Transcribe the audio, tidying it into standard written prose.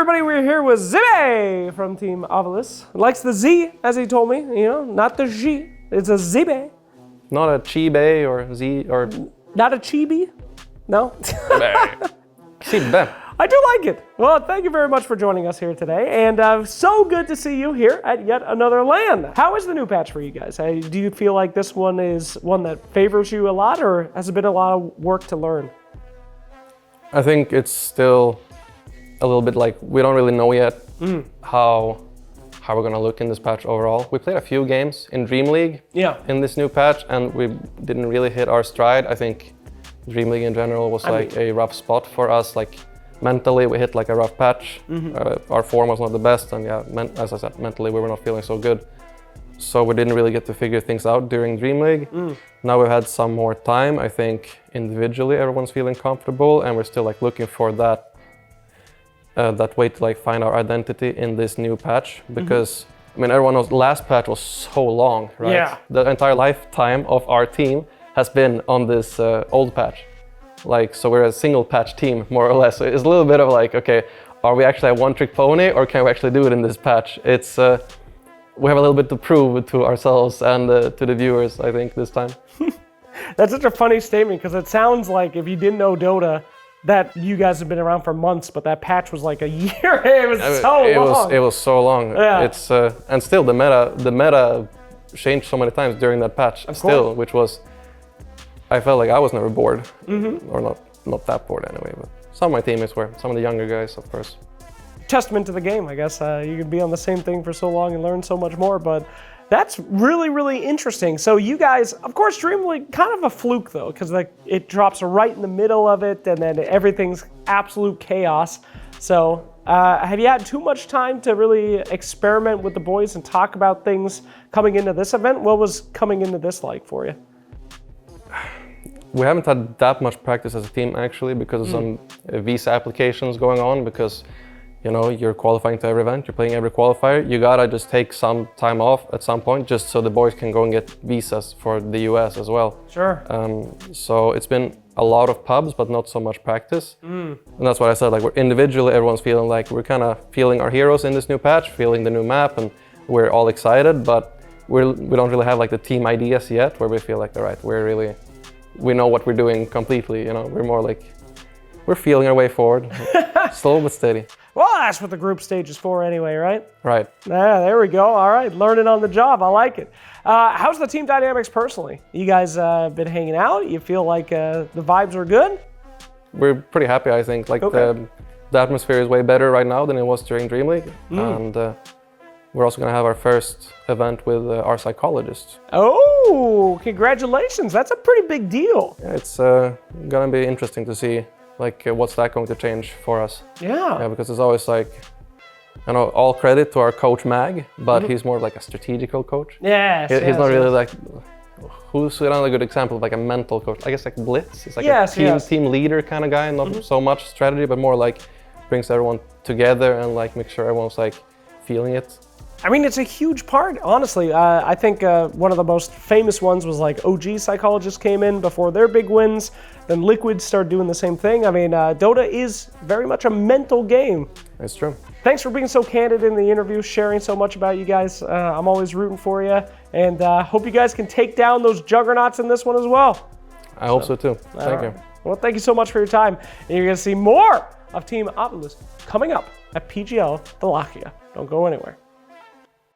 everybody, we're here with Xibbe from Team AVULUS. Likes the Z, as he told me, you know, not the G. It's a Xibbe. Not a Xibbe or Z or... Not a Chibi? No? Xibbe. I do like it. Well, thank you very much for joining us here today, and so good to see you here at yet another LAN. How is the new patch for you guys? Do you feel like this one is one that favors you a lot, or has it been a lot of work to learn? I think it's still a little bit like we don't really know yet how we're gonna look in this patch overall. We played a few games in Dream League in this new patch, and we didn't really hit our stride. I think Dream League in general was a rough spot for us. Like mentally, we hit like a rough patch. Our form was not the best, and as I said, mentally we were not feeling so good. So we didn't really get to figure things out during Dream League. Now we've had some more time. I think individually everyone's feeling comfortable, and we're still like looking for that way to like find our identity in this new patch. Because I mean, everyone knows the last patch was so long, right? Yeah. The entire lifetime of our team has been on this old patch. Like, so we're a single patch team, more or less. So it's a little bit of like, okay, are we actually a one-trick pony, or can we actually do it in this patch? It's we have a little bit to prove to ourselves and to the viewers, I think, this time. That's such a funny statement, because it sounds like if you didn't know Dota, that you guys have been around for months, but that patch was like a year. It was so long. It was so long. Yeah. It's and still the meta changed so many times during that patch. Still, which was, I felt like I was never bored, or not that bored anyway. But some of my teammates were. Some of the younger guys, of course. Testament to the game, I guess. You can be on the same thing for so long and learn so much more, but that's really, really interesting. So you guys, of course, Dream League, kind of a fluke though, because like it drops right in the middle of it, and then everything's absolute chaos. So have you had too much time to really experiment with the boys and talk about things coming into this event? What was coming into this like for you? We haven't had that much practice as a team actually, because of some visa applications going on, because you know, you're qualifying to every event, you're playing every qualifier. You gotta just take some time off at some point, just so the boys can go and get visas for the US as well. Sure. So it's been a lot of pubs, but not so much practice. And that's what I said, like we're individually, everyone's feeling like we're kind of feeling our heroes in this new patch, feeling the new map, and we're all excited, but we don't really have like the team ideas yet, where we feel like, all right, we know what we're doing completely, you know, we're more like, we're feeling our way forward, slow but steady. Well, that's what the group stage is for anyway, right? Right. Yeah, there we go. All right, learning on the job. I like it. How's the team dynamics personally? You guys been hanging out? You feel like the vibes are good? We're pretty happy, I think. Like the atmosphere is way better right now than it was during Dream League. And we're also going to have our first event with our psychologist. Oh, congratulations. That's a pretty big deal. Yeah, it's going to be interesting to see like what's that going to change for us. Yeah, because it's always like, you know, all credit to our coach Mag, but he's more like a strategical coach. Yes, he's not really like, who's another good example of like a mental coach? I guess like Blitz. He's like a team leader kind of guy, not so much strategy, but more like brings everyone together and like make sure everyone's like feeling it. I mean, it's a huge part, honestly. I think one of the most famous ones was like OG psychologists came in before their big wins. Then Liquid started doing the same thing. I mean, Dota is very much a mental game. It's true. Thanks for being so candid in the interview, sharing so much about you guys. I'm always rooting for you, and hope you guys can take down those juggernauts in this one as well. I hope so too. Thank you. Well, thank you so much for your time. And you're going to see more of Team AVULUS coming up at PGL Wallachia. Don't go anywhere.